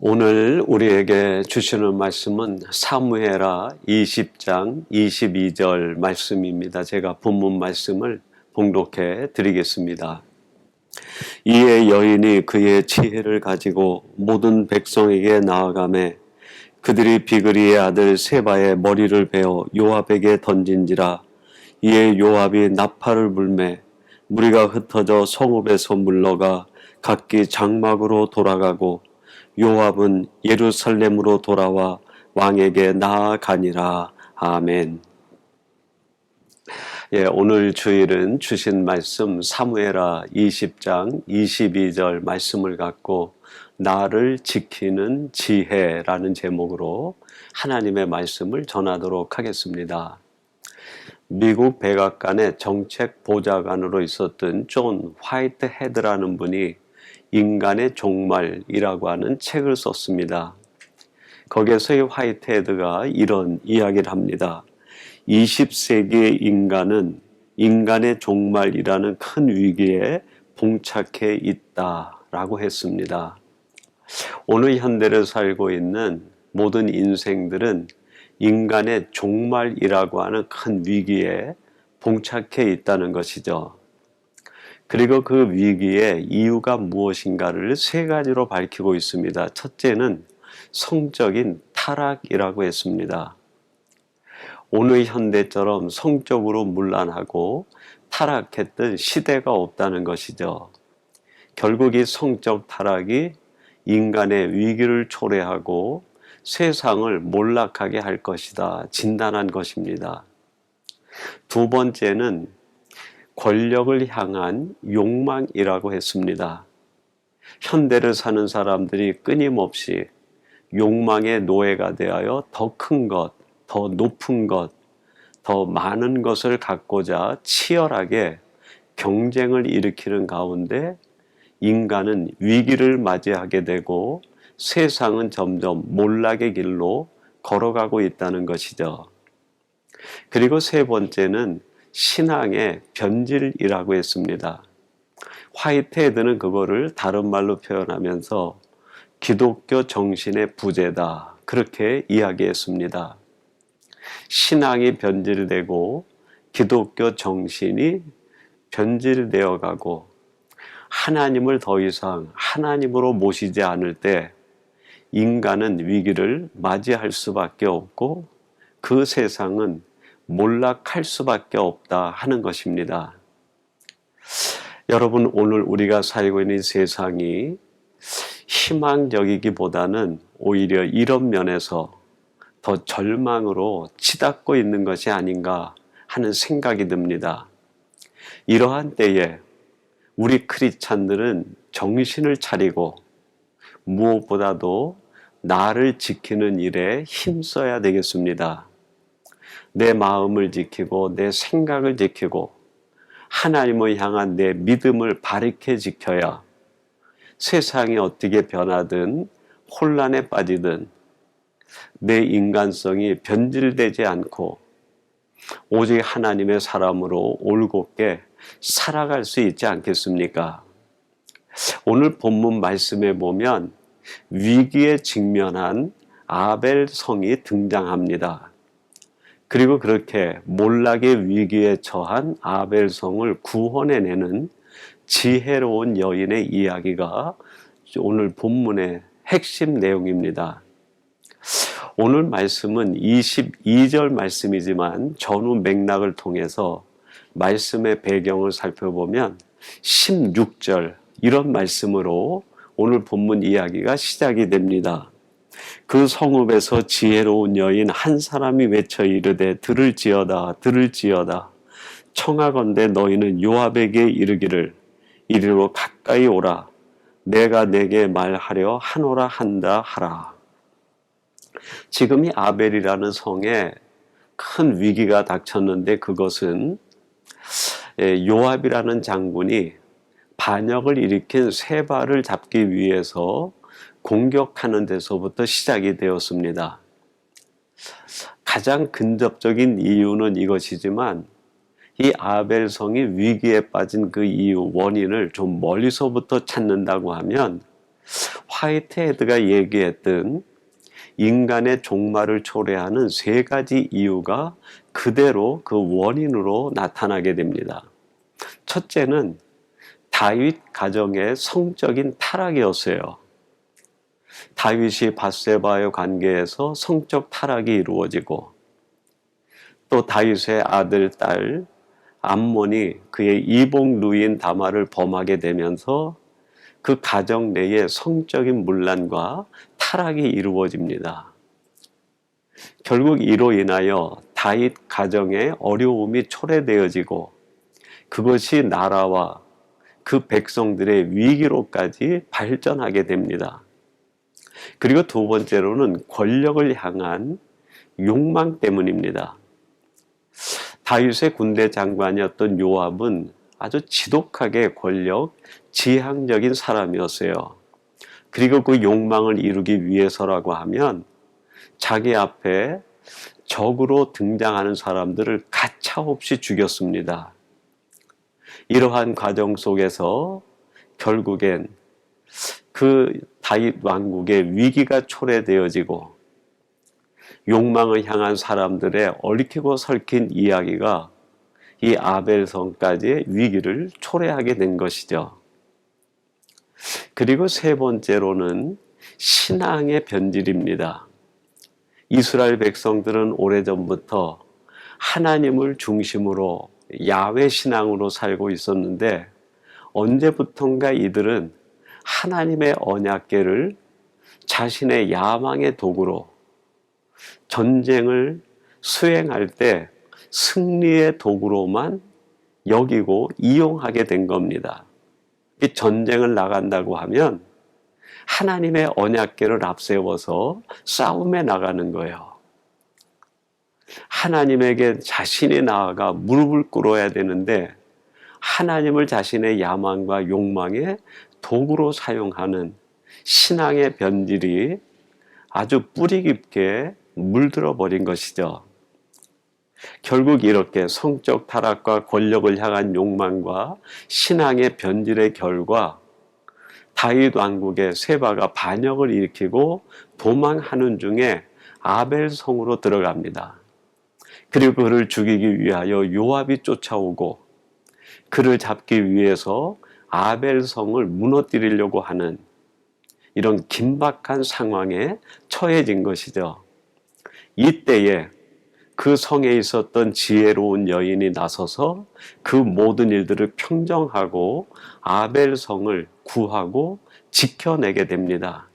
오늘 우리에게 주시는 말씀은 사무엘하 20장 22절 말씀입니다. 제가 본문 말씀을 봉독해 드리겠습니다. 이에 여인이 그의 지혜를 가지고 모든 백성에게 나아가매 그들이 비그리의 아들 세바의 머리를 베어 요압에게 던진지라. 이에 요압이 나팔을 불매 무리가 흩어져 성읍에서 물러가 각기 장막으로 돌아가고 요압은 예루살렘으로 돌아와 왕에게 나아가니라. 아멘. 오늘 주일은 주신 말씀 사무엘하 20장 22절 말씀을 갖고 나를 지키는 지혜라는 제목으로 하나님의 말씀을 전하도록 하겠습니다. 미국 백악관의 정책 보좌관으로 있었던 존 화이트헤드라는 분이 인간의 종말이라고 하는 책을 썼습니다. 거기에서 이 화이트헤드가 이런 이야기를 합니다. 20세기의 인간은 인간의 종말이라는 큰 위기에 봉착해 있다라고 했습니다. 오늘 현대를 살고 있는 모든 인생들은 인간의 종말이라고 하는 큰 위기에 봉착해 있다는 것이죠. 그리고 그 위기의 이유가 무엇인가를 세 가지로 밝히고 있습니다. 첫째는 성적인 타락이라고 했습니다. 오늘 현대처럼 성적으로 문란하고 타락했던 시대가 없다는 것이죠. 결국 이 성적 타락이 인간의 위기를 초래하고 세상을 몰락하게 할 것이다 진단한 것입니다. 두 번째는 권력을 향한 욕망이라고 했습니다. 현대를 사는 사람들이 끊임없이 욕망의 노예가 되어 더 큰 것, 더 높은 것, 더 많은 것을 갖고자 치열하게 경쟁을 일으키는 가운데 인간은 위기를 맞이하게 되고 세상은 점점 몰락의 길로 걸어가고 있다는 것이죠. 그리고 세 번째는 신앙의 변질이라고 했습니다. 화이트헤드는 그거를 다른 말로 표현하면서 기독교 정신의 부재다 그렇게 이야기했습니다. 신앙이 변질되고 기독교 정신이 변질되어 가고 하나님을 더 이상 하나님으로 모시지 않을 때 인간은 위기를 맞이할 수밖에 없고 그 세상은 몰락할 수밖에 없다 하는 것입니다. 여러분, 오늘 우리가 살고 있는 세상이 희망적이기보다는 오히려 이런 면에서 더 절망으로 치닫고 있는 것이 아닌가 하는 생각이 듭니다. 이러한 때에 우리 크리스찬들은 정신을 차리고 무엇보다도 나를 지키는 일에 힘써야 되겠습니다. 내 마음을 지키고 내 생각을 지키고 하나님을 향한 내 믿음을 바르게 지켜야 세상이 어떻게 변하든 혼란에 빠지든 내 인간성이 변질되지 않고 오직 하나님의 사람으로 올곧게 살아갈 수 있지 않겠습니까? 오늘 본문 말씀에 보면 위기에 직면한 아벨 성이 등장합니다. 그리고 그렇게 몰락의 위기에 처한 아벨 성을 구원해내는 지혜로운 여인의 이야기가 오늘 본문의 핵심 내용입니다. 오늘 말씀은 22절 말씀이지만 전후 맥락을 통해서 말씀의 배경을 살펴보면 16절 이런 말씀으로 오늘 본문 이야기가 시작이 됩니다. 그 성읍에서 지혜로운 여인 한 사람이 외쳐 이르되 들을지어다 들을지어다 청하건대 너희는 요압에게 이르기를 이리로 가까이 오라 내가 내게 말하려 하노라 한다 하라. 지금 이 아벨이라는 성에 큰 위기가 닥쳤는데 그것은 요압이라는 장군이 반역을 일으킨 세바를 잡기 위해서 공격하는 데서부터 시작이 되었습니다. 가장 근접적인 이유는 이것이지만 이 아벨성이 위기에 빠진 그 이유 원인을 좀 멀리서부터 찾는다고 하면 화이트헤드가 얘기했던 인간의 종말을 초래하는 세 가지 이유가 그대로 그 원인으로 나타나게 됩니다. 첫째는 다윗 가정의 성적인 타락이었어요. 다윗이 밧세바의 관계에서 성적 타락이 이루어지고, 또 다윗의 아들, 딸 암몬이 그의 이복 누인 다말을 범하게 되면서 그 가정 내에 성적인 문란과 타락이 이루어집니다. 결국 이로 인하여 다윗 가정의 어려움이 초래되어지고, 그것이 나라와 그 백성들의 위기로까지 발전하게 됩니다. 그리고 두 번째로는 권력을 향한 욕망 때문입니다. 다윗의 군대 장관이었던 요압은 아주 지독하게 권력, 지향적인 사람이었어요. 그리고 그 욕망을 이루기 위해서라고 하면 자기 앞에 적으로 등장하는 사람들을 가차없이 죽였습니다. 이러한 과정 속에서 결국엔 그 다윗 왕국의 위기가 초래되어지고, 욕망을 향한 사람들의 얽히고 설킨 이야기가 이 아벨성까지의 위기를 초래하게 된 것이죠. 그리고 세 번째로는 신앙의 변질입니다. 이스라엘 백성들은 오래전부터 하나님을 중심으로 야훼 신앙으로 살고 있었는데, 언제부턴가 이들은 하나님의 언약궤를 자신의 야망의 도구로 전쟁을 수행할 때 승리의 도구로만 여기고 이용하게 된 겁니다. 이 전쟁을 나간다고 하면 하나님의 언약궤를 앞세워서 싸움에 나가는 거예요. 하나님에게 자신이 나아가 무릎을 꿇어야 되는데, 하나님을 자신의 야망과 욕망의 도구로 사용하는 신앙의 변질이 아주 뿌리 깊게 물들어 버린 것이죠. 결국 이렇게 성적 타락과 권력을 향한 욕망과 신앙의 변질의 결과, 다윗 왕국의 세바가 반역을 일으키고 도망하는 중에 아벨성으로 들어갑니다. 그리고 그를 죽이기 위하여 요압이 쫓아오고, 그를 잡기 위해서 아벨성을 무너뜨리려고 하는 이런 긴박한 상황에 처해진 것이죠. 이때에 그 성에 있었던 지혜로운 여인이 나서서 그 모든 일들을 평정하고 아벨성을 구하고 지켜내게 됩니다.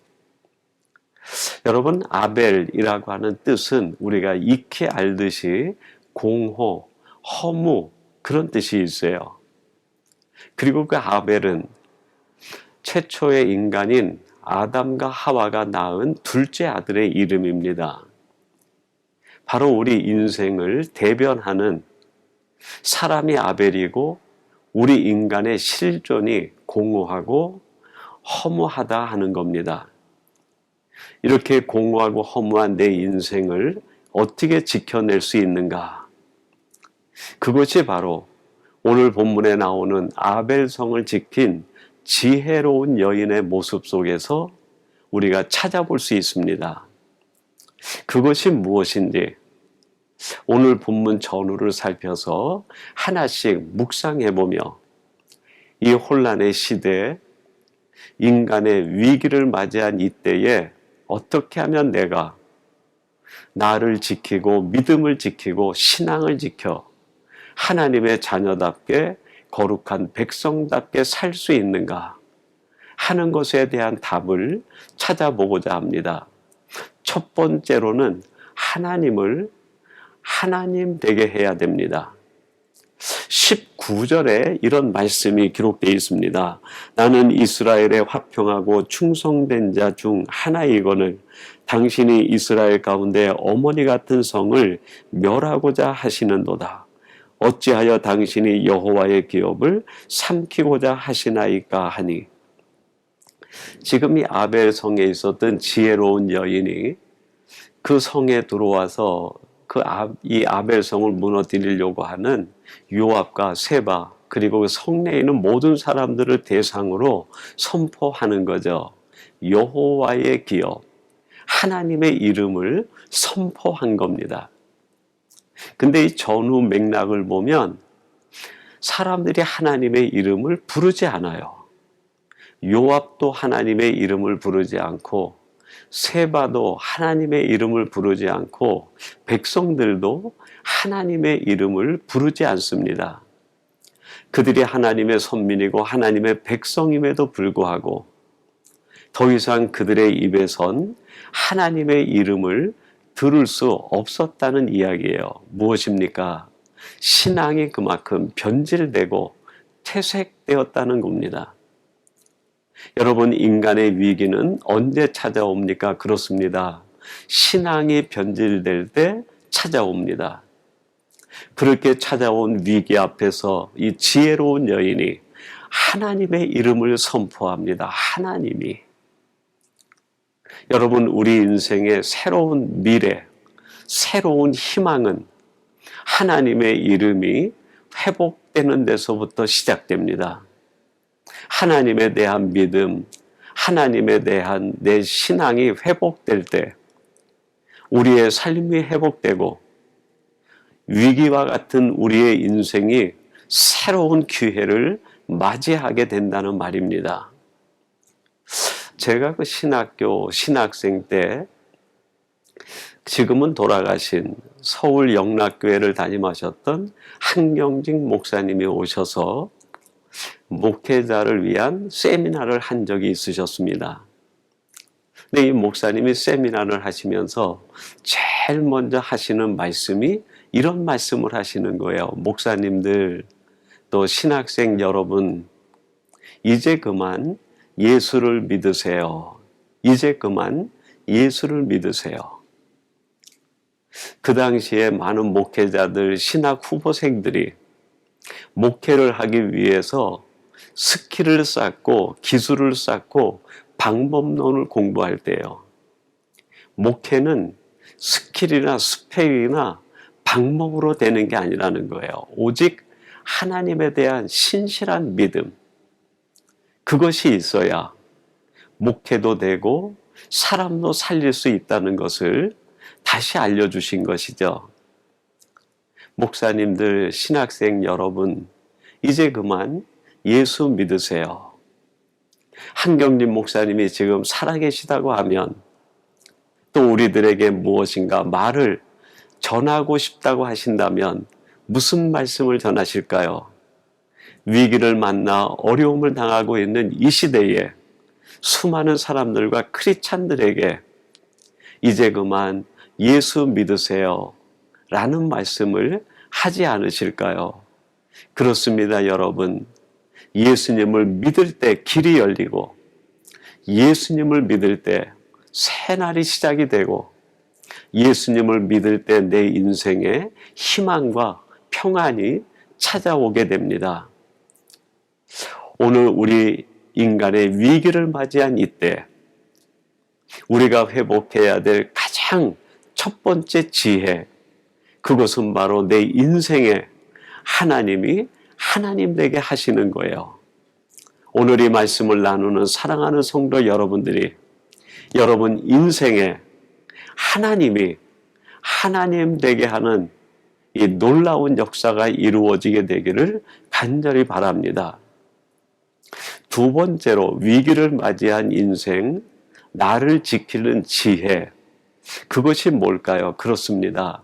여러분, 아벨이라고 하는 뜻은 우리가 익히 알듯이 공호, 허무, 그런 뜻이 있어요. 그리고 그 아벨은 최초의 인간인 아담과 하와가 낳은 둘째 아들의 이름입니다. 바로 우리 인생을 대변하는 사람이 아벨이고, 우리 인간의 실존이 공허하고 허무하다 하는 겁니다. 이렇게 공허하고 허무한 내 인생을 어떻게 지켜낼 수 있는가? 그것이 바로 오늘 본문에 나오는 아벨성을 지킨 지혜로운 여인의 모습 속에서 우리가 찾아볼 수 있습니다. 그것이 무엇인지 오늘 본문 전후를 살펴서 하나씩 묵상해보며, 이 혼란의 시대에 인간의 위기를 맞이한 이때에 어떻게 하면 내가 나를 지키고 믿음을 지키고 신앙을 지켜 하나님의 자녀답게 거룩한 백성답게 살 수 있는가 하는 것에 대한 답을 찾아보고자 합니다. 첫 번째로는 하나님을 하나님 되게 해야 됩니다. 19절에 이런 말씀이 기록되어 있습니다. 나는 이스라엘의 화평하고 충성된 자 중 하나이거늘 당신이 이스라엘 가운데 어머니 같은 성을 멸하고자 하시는도다. 어찌하여 당신이 여호와의 기업을 삼키고자 하시나이까 하니. 지금 이 아벨 성에 있었던 지혜로운 여인이 그 성에 들어와서 이 아벨 성을 무너뜨리려고 하는 요압과 세바, 그리고 그 성 내에 있는 모든 사람들을 대상으로 선포하는 거죠. 여호와의 기업, 하나님의 이름을 선포한 겁니다. 근데 이 전후 맥락을 보면 사람들이 하나님의 이름을 부르지 않아요. 요압도 하나님의 이름을 부르지 않고 세바도 하나님의 이름을 부르지 않고 백성들도 하나님의 이름을 부르지 않습니다. 그들이 하나님의 선민이고 하나님의 백성임에도 불구하고 더 이상 그들의 입에선 하나님의 이름을 들을 수 없었다는 이야기예요. 무엇입니까? 신앙이 그만큼 변질되고 퇴색되었다는 겁니다. 여러분, 인간의 위기는 언제 찾아옵니까? 그렇습니다. 신앙이 변질될 때 찾아옵니다. 그렇게 찾아온 위기 앞에서 이 지혜로운 여인이 하나님의 이름을 선포합니다. 하나님이. 여러분, 우리 인생의 새로운 미래, 새로운 희망은 하나님의 이름이 회복되는 데서부터 시작됩니다. 하나님에 대한 믿음, 하나님에 대한 내 신앙이 회복될 때 우리의 삶이 회복되고 위기와 같은 우리의 인생이 새로운 기회를 맞이하게 된다는 말입니다. 제가 그 신학생 때 지금은 돌아가신 서울 영락교회를 담임하셨던 한경직 목사님이 오셔서 목회자를 위한 세미나를 한 적이 있으셨습니다. 근데 이 목사님이 세미나를 하시면서 제일 먼저 하시는 말씀이 이런 말씀을 하시는 거예요. 목사님들, 또 신학생 여러분, 이제 그만 예수를 믿으세요. 이제 그만 예수를 믿으세요. 그 당시에 많은 목회자들, 신학 후보생들이 목회를 하기 위해서 스킬을 쌓고 기술을 쌓고 방법론을 공부할 때요. 목회는 스킬이나 스펙이나 방법으로 되는 게 아니라는 거예요. 오직 하나님에 대한 신실한 믿음, 그것이 있어야 목회도 되고 사람도 살릴 수 있다는 것을 다시 알려주신 것이죠. 목사님들, 신학생 여러분, 이제 그만 예수 믿으세요. 한경림 목사님이 지금 살아계시다고 하면 또 우리들에게 무엇인가 말을 전하고 싶다고 하신다면 무슨 말씀을 전하실까요? 위기를 만나 어려움을 당하고 있는 이 시대에 수많은 사람들과 크리스찬들에게 이제 그만 예수 믿으세요 라는 말씀을 하지 않으실까요? 그렇습니다, 여러분. 예수님을 믿을 때 길이 열리고 예수님을 믿을 때 새날이 시작이 되고 예수님을 믿을 때 내 인생에 희망과 평안이 찾아오게 됩니다. 오늘 우리 인간의 위기를 맞이한 이때 우리가 회복해야 될 가장 첫 번째 지혜, 그것은 바로 내 인생에 하나님이 하나님 되게 하시는 거예요. 오늘 이 말씀을 나누는 사랑하는 성도 여러분들이 여러분 인생에 하나님이 하나님 되게 하는 이 놀라운 역사가 이루어지게 되기를 간절히 바랍니다. 두 번째로 위기를 맞이한 인생, 나를 지키는 지혜, 그것이 뭘까요? 그렇습니다.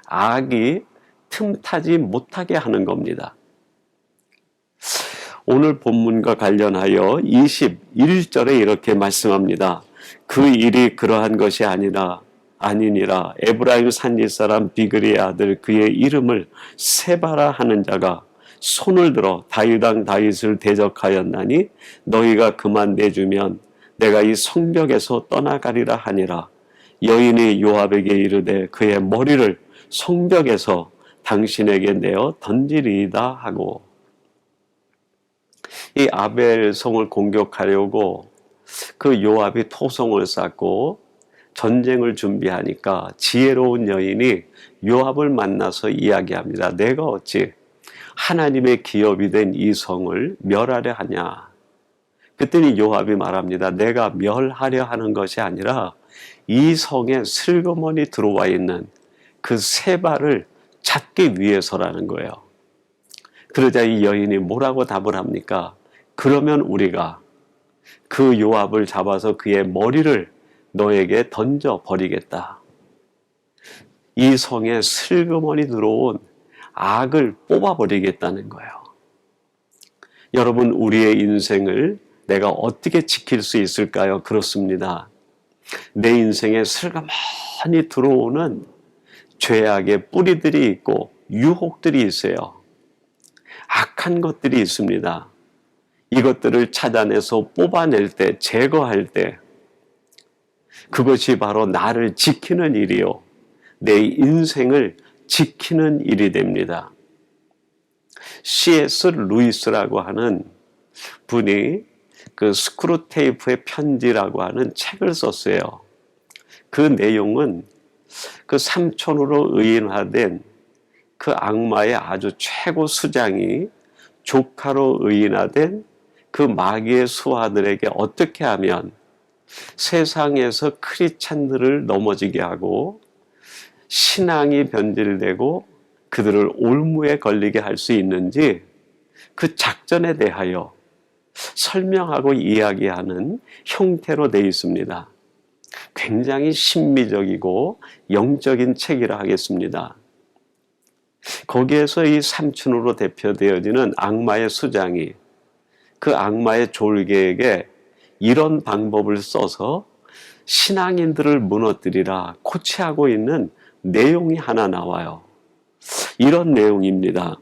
악이 틈타지 못하게 하는 겁니다. 오늘 본문과 관련하여 21절에 이렇게 말씀합니다. 그 일이 그러한 것이 아니니라 에브라임 산지 사람 비그리의 아들 그의 이름을 세바라 하는 자가 손을 들어 다윗 왕 다윗을 대적하였나니 너희가 그만 내주면 내가 이 성벽에서 떠나가리라 하니라. 여인이 요압에게 이르되 그의 머리를 성벽에서 당신에게 내어 던지리이다 하고, 이 아벨 성을 공격하려고 그 요압이 토성을 쌓고 전쟁을 준비하니까 지혜로운 여인이 요압을 만나서 이야기합니다. 내가 어찌 하나님의 기업이 된 이 성을 멸하려 하냐. 그랬더니 요압이 말합니다. 내가 멸하려 하는 것이 아니라 이 성에 슬그머니 들어와 있는 그 세 발을 잡기 위해서라는 거예요. 그러자 이 여인이 뭐라고 답을 합니까? 그러면 우리가 그 요압을 잡아서 그의 머리를 너에게 던져 버리겠다. 이 성에 슬그머니 들어온 악을 뽑아버리겠다는 거예요. 여러분, 우리의 인생을 내가 어떻게 지킬 수 있을까요? 그렇습니다. 내 인생에 슬그머니 들어오는 죄악의 뿌리들이 있고 유혹들이 있어요. 악한 것들이 있습니다. 이것들을 찾아내서 뽑아낼 때, 제거할 때 그것이 바로 나를 지키는 일이요, 내 인생을 지키는 일이 됩니다. C.S. 루이스라고 하는 분이 그 스크루테이프의 편지라고 하는 책을 썼어요. 그 내용은 그 삼촌으로 의인화된 그 악마의 아주 최고 수장이 조카로 의인화된 그 마귀의 수하들에게 어떻게 하면 세상에서 크리스찬들을 넘어지게 하고 신앙이 변질되고 그들을 올무에 걸리게 할 수 있는지 그 작전에 대하여 설명하고 이야기하는 형태로 되어 있습니다. 굉장히 신미적이고 영적인 책이라 하겠습니다. 거기에서 이 삼촌으로 대표되어지는 악마의 수장이 그 악마의 졸개에게 이런 방법을 써서 신앙인들을 무너뜨리라 코치하고 있는 내용이 하나 나와요. 이런 내용입니다.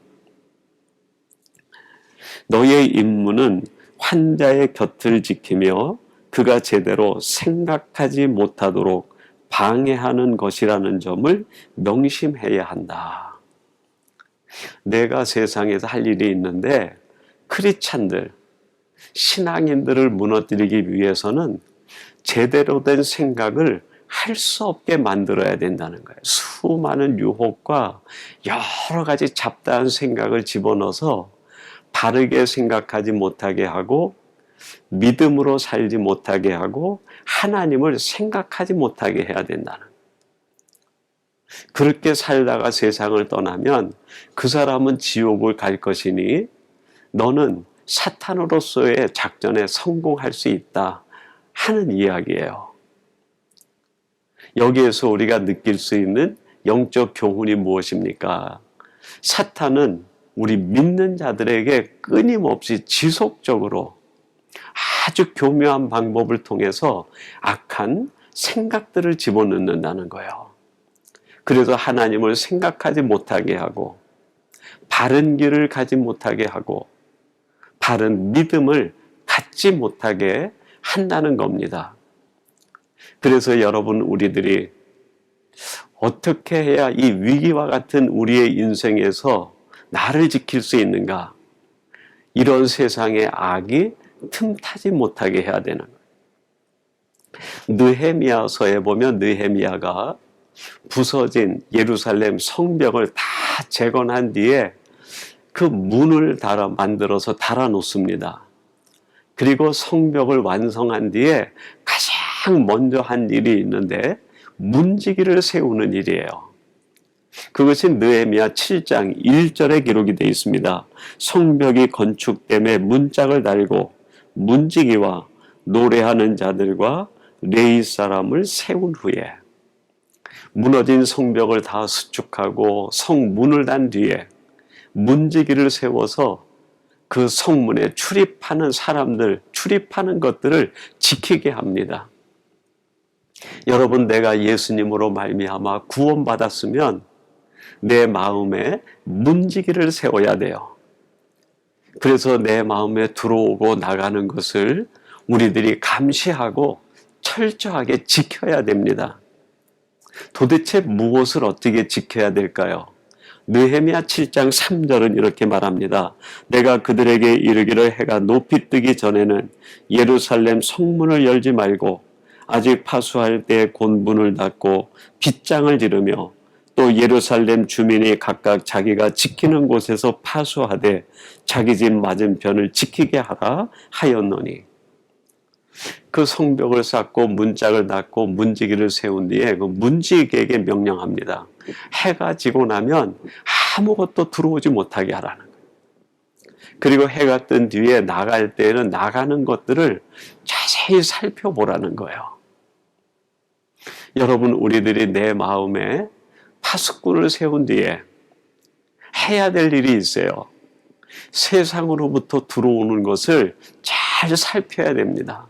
너의 임무는 환자의 곁을 지키며 그가 제대로 생각하지 못하도록 방해하는 것이라는 점을 명심해야 한다. 내가 세상에서 할 일이 있는데 크리스찬들, 신앙인들을 무너뜨리기 위해서는 제대로 된 생각을 할 수 없게 만들어야 된다는 거예요. 수많은 유혹과 여러 가지 잡다한 생각을 집어넣어서 바르게 생각하지 못하게 하고 믿음으로 살지 못하게 하고 하나님을 생각하지 못하게 해야 된다는 거예요. 그렇게 살다가 세상을 떠나면 그 사람은 지옥을 갈 것이니 너는 사탄으로서의 작전에 성공할 수 있다 하는 이야기예요. 여기에서 우리가 느낄 수 있는 영적 교훈이 무엇입니까? 사탄은 우리 믿는 자들에게 끊임없이 지속적으로 아주 교묘한 방법을 통해서 악한 생각들을 집어넣는다는 거예요. 그래서 하나님을 생각하지 못하게 하고 바른 길을 가지 못하게 하고 바른 믿음을 갖지 못하게 한다는 겁니다. 그래서 여러분, 우리들이 어떻게 해야 이 위기와 같은 우리의 인생에서 나를 지킬 수 있는가? 이런 세상의 악이 틈타지 못하게 해야 되는 거예요. 느헤미야서에 보면 느헤미야가 부서진 예루살렘 성벽을 다 재건한 뒤에 그 문을 만들어서 달아놓습니다. 그리고 성벽을 완성한 뒤에 가장 먼저 한 일이 있는데 문지기를 세우는 일이에요. 그것이 느헤미야 7장 1절에 기록이 되어 있습니다. 성벽이 건축됨에 문짝을 달고 문지기와 노래하는 자들과 레위 사람을 세운 후에 무너진 성벽을 다 수축하고 성문을 단 뒤에 문지기를 세워서 그 성문에 출입하는 사람들, 출입하는 것들을 지키게 합니다. 여러분, 내가 예수님으로 말미암아 구원받았으면 내 마음에 문지기를 세워야 돼요. 그래서 내 마음에 들어오고 나가는 것을 우리들이 감시하고 철저하게 지켜야 됩니다. 도대체 무엇을 어떻게 지켜야 될까요? 느헤미야 7장 3절은 이렇게 말합니다. 내가 그들에게 이르기를 해가 높이 뜨기 전에는 예루살렘 성문을 열지 말고 아직 파수할 때 곧 문을 닫고 빗장을 지르며 또 예루살렘 주민이 각각 자기가 지키는 곳에서 파수하되 자기 집 맞은편을 지키게 하라 하였노니. 그 성벽을 쌓고 문짝을 닫고 문지기를 세운 뒤에 그 문지기에게 명령합니다. 해가 지고 나면 아무것도 들어오지 못하게 하라는 거예요. 그리고 해가 뜬 뒤에 나갈 때에는 나가는 것들을 자세히 살펴보라는 거예요. 여러분, 우리들이 내 마음에 파수꾼을 세운 뒤에 해야 될 일이 있어요. 세상으로부터 들어오는 것을 잘 살펴야 됩니다.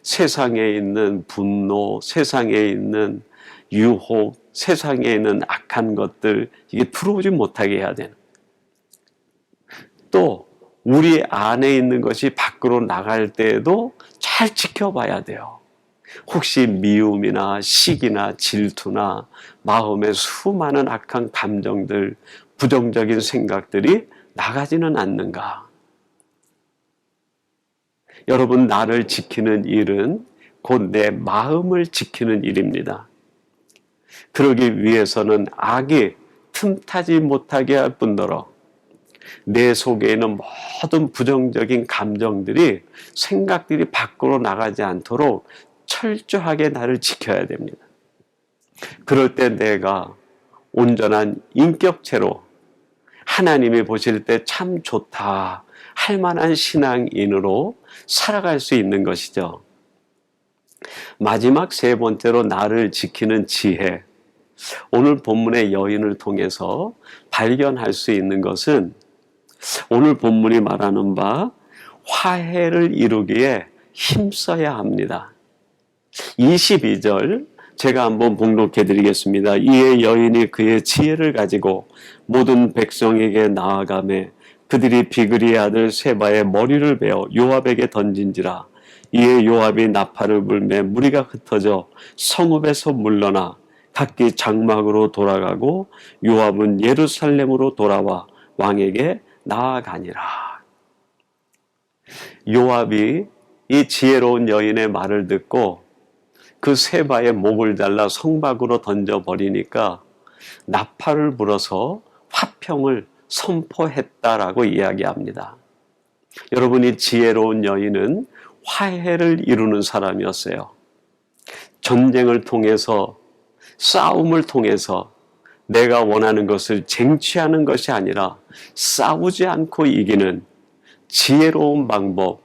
세상에 있는 분노, 세상에 있는 유혹, 세상에 있는 악한 것들, 이게 들어오지 못하게 해야 되는. 또 우리 안에 있는 것이 밖으로 나갈 때에도 잘 지켜봐야 돼요. 혹시 미움이나 시기나 질투나 마음의 수많은 악한 감정들, 부정적인 생각들이 나가지는 않는가? 여러분, 나를 지키는 일은 곧 내 마음을 지키는 일입니다. 그러기 위해서는 악이 틈타지 못하게 할 뿐더러 내 속에 있는 모든 부정적인 감정들이, 생각들이 밖으로 나가지 않도록 철저하게 나를 지켜야 됩니다. 그럴 때 내가 온전한 인격체로 하나님이 보실 때 참 좋다 할 만한 신앙인으로 살아갈 수 있는 것이죠. 마지막 세 번째로 나를 지키는 지혜. 오늘 본문의 여인을 통해서 발견할 수 있는 것은 오늘 본문이 말하는 바 화해를 이루기에 힘써야 합니다. 22절 제가 한번 봉독해 드리겠습니다. 이에 여인이 그의 지혜를 가지고 모든 백성에게 나아가매 그들이 비그리의 아들 세바의 머리를 베어 요압에게 던진지라. 이에 요압이 나팔을 불매 무리가 흩어져 성읍에서 물러나 각기 장막으로 돌아가고 요압은 예루살렘으로 돌아와 왕에게 나아가니라. 요압이 이 지혜로운 여인의 말을 듣고 그 세바의 목을 잘라 성박으로 던져버리니까 나팔을 불어서 화평을 선포했다라고 이야기합니다. 여러분이 지혜로운 여인은 화해를 이루는 사람이었어요. 전쟁을 통해서, 싸움을 통해서 내가 원하는 것을 쟁취하는 것이 아니라 싸우지 않고 이기는 지혜로운 방법,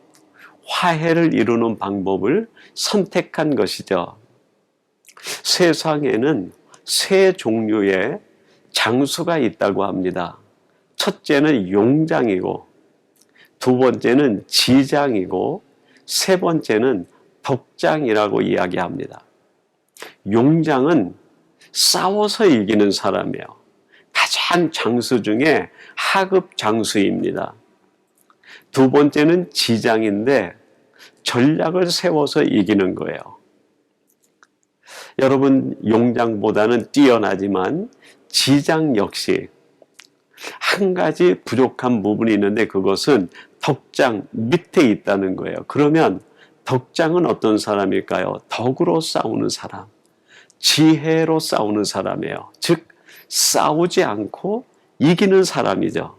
화해를 이루는 방법을 선택한 것이죠. 세상에는 세 종류의 장수가 있다고 합니다. 첫째는 용장이고, 두 번째는 지장이고, 세 번째는 덕장이라고 이야기합니다. 용장은 싸워서 이기는 사람이에요. 가장 장수 중에 하급 장수입니다. 두 번째는 지장인데 전략을 세워서 이기는 거예요. 여러분, 용장보다는 뛰어나지만 지장 역시 한 가지 부족한 부분이 있는데 그것은 덕장 밑에 있다는 거예요. 그러면 덕장은 어떤 사람일까요? 덕으로 싸우는 사람, 지혜로 싸우는 사람이에요. 즉 싸우지 않고 이기는 사람이죠.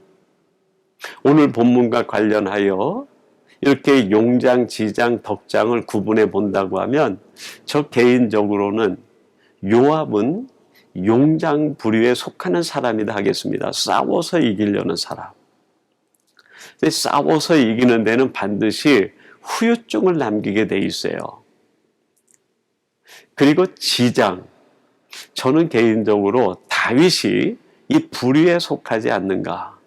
오늘 본문과 관련하여 이렇게 용장, 지장, 덕장을 구분해 본다고 하면 저 개인적으로는 요압은 용장 부류에 속하는 사람이다 하겠습니다. 싸워서 이기려는 사람. 싸워서 이기는 데는 반드시 후유증을 남기게 돼 있어요. 그리고 지장. 저는 개인적으로 다윗이 이 부류에 속하지 않는가.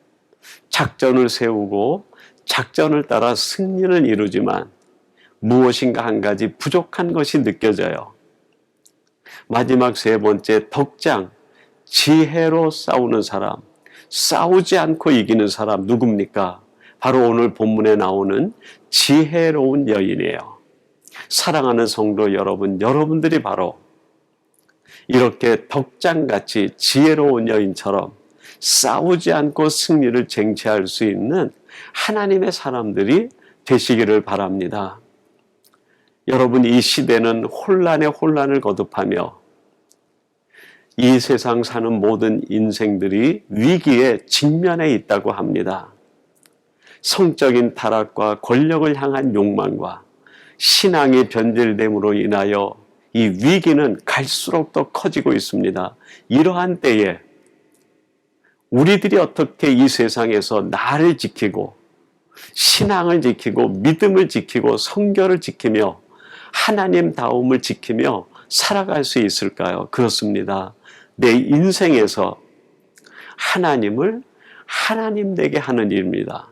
작전을 세우고 작전을 따라 승리는 이루지만 무엇인가 한 가지 부족한 것이 느껴져요. 마지막 세 번째 덕장, 지혜로 싸우는 사람, 싸우지 않고 이기는 사람 누굽니까? 바로 오늘 본문에 나오는 지혜로운 여인이에요. 사랑하는 성도 여러분, 여러분들이 바로 이렇게 덕장같이 지혜로운 여인처럼 싸우지 않고 승리를 쟁취할 수 있는 하나님의 사람들이 되시기를 바랍니다. 여러분, 이 시대는 혼란에 혼란을 거듭하며 이 세상 사는 모든 인생들이 위기에 직면해 있다고 합니다. 성적인 타락과 권력을 향한 욕망과 신앙이 변질됨으로 인하여 이 위기는 갈수록 더 커지고 있습니다. 이러한 때에 우리들이 어떻게 이 세상에서 나를 지키고 신앙을 지키고 믿음을 지키고 성결을 지키며 하나님다움을 지키며 살아갈 수 있을까요? 그렇습니다. 내 인생에서 하나님을 하나님 되게 하는 일입니다.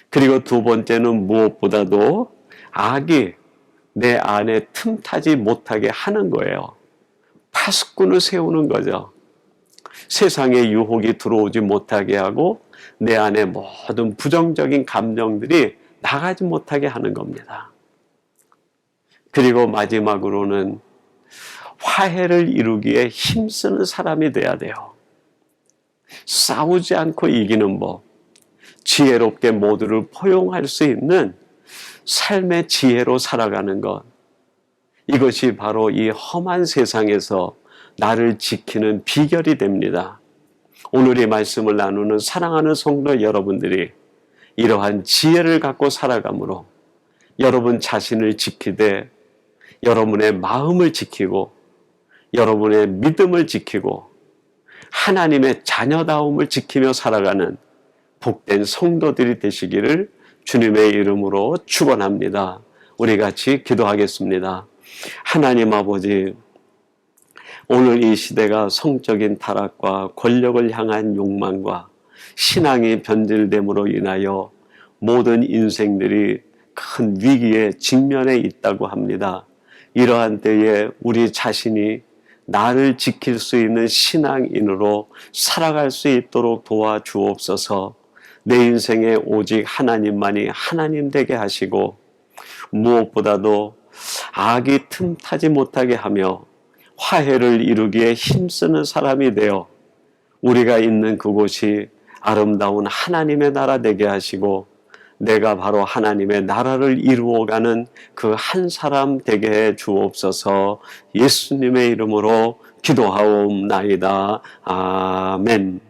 그리고 두 번째는 무엇보다도 악이 내 안에 틈타지 못하게 하는 거예요. 파수꾼을 세우는 거죠. 세상의 유혹이 들어오지 못하게 하고 내 안에 모든 부정적인 감정들이 나가지 못하게 하는 겁니다. 그리고 마지막으로는 화해를 이루기에 힘쓰는 사람이 돼야 돼요. 싸우지 않고 이기는 법, 지혜롭게 모두를 포용할 수 있는 삶의 지혜로 살아가는 것, 이것이 바로 이 험한 세상에서 나를 지키는 비결이 됩니다. 오늘 이 말씀을 나누는 사랑하는 성도 여러분들이 이러한 지혜를 갖고 살아감으로 여러분 자신을 지키되 여러분의 마음을 지키고 여러분의 믿음을 지키고 하나님의 자녀다움을 지키며 살아가는 복된 성도들이 되시기를 주님의 이름으로 축원합니다. 우리 같이 기도하겠습니다. 하나님 아버지, 오늘 이 시대가 성적인 타락과 권력을 향한 욕망과 신앙이 변질됨으로 인하여 모든 인생들이 큰 위기에 직면해 있다고 합니다. 이러한 때에 우리 자신이 나를 지킬 수 있는 신앙인으로 살아갈 수 있도록 도와주옵소서. 내 인생에 오직 하나님만이 하나님 되게 하시고 무엇보다도 악이 틈타지 못하게 하며 화해를 이루기에 힘쓰는 사람이 되어 우리가 있는 그곳이 아름다운 하나님의 나라 되게 하시고 내가 바로 하나님의 나라를 이루어가는 그 한 사람 되게 해 주옵소서. 예수님의 이름으로 기도하옵나이다. 아멘.